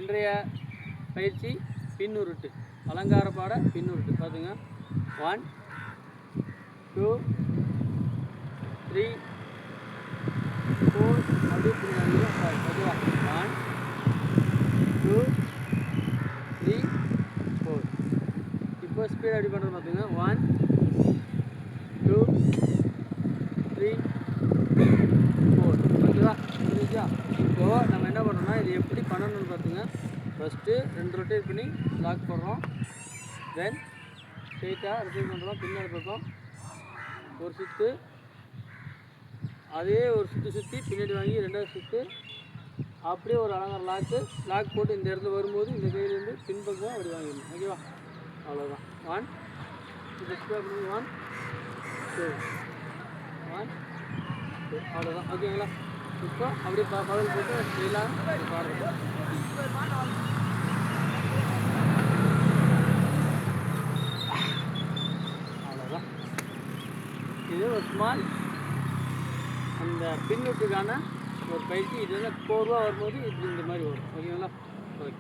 இன்றைய பயிற்சி பின் உருட்டு, அலங்கார பாட பின் உருட்டு. பார்த்துங்க, 1 2 3 4 அப்படியே பின்னாடி ஓகேவா. 1 2 3 4. இப்போ ஸ்பீட் அப்படி பண்ணுறது பார்த்துங்க. 1 2 3 4. ஓகேவா, புரியுதா? இப்போது நம்ம என்ன பண்ணுறோம்னா இது எப்படி பண்ணணும்னு பார்த்துங்க. ஃபஸ்ட்டு 2 ரொட்டேட் பண்ணி லாக் பண்ணுறோம். தென் ஸ்ட்ரெயிட்டாக ரொட்டேட் பண்ணுறோம். பின்னாடி பக்கம் ஒரு சுற்று, அதே ஒரு சுற்றி பின்னாடி வாங்கி 2வது சுற்று, அப்படியே ஒரு அலங்கார லாக் போட்டு இந்த இடத்துல வரும்போது இந்த கையிலேருந்து பின்பக்கம் அப்படி வாங்கிடணும். ஓகேவா, அவ்வளோதான். 1 1 2 1 2 அவ்வளோதான். ஓகேங்களா. இப்போ அப்படியே பகல் போட்டு ஸ்டைலாக பாருங்க. அவ்வளோதான். இது ஒரு ஸ்மால் அந்த பின்னுட்டுக்கான ஒரு பயிற்சி. இது வந்து கோர்வாக வரும்போது இப்படி இந்த மாதிரி வரும். ஓகேங்களா. ஓகே.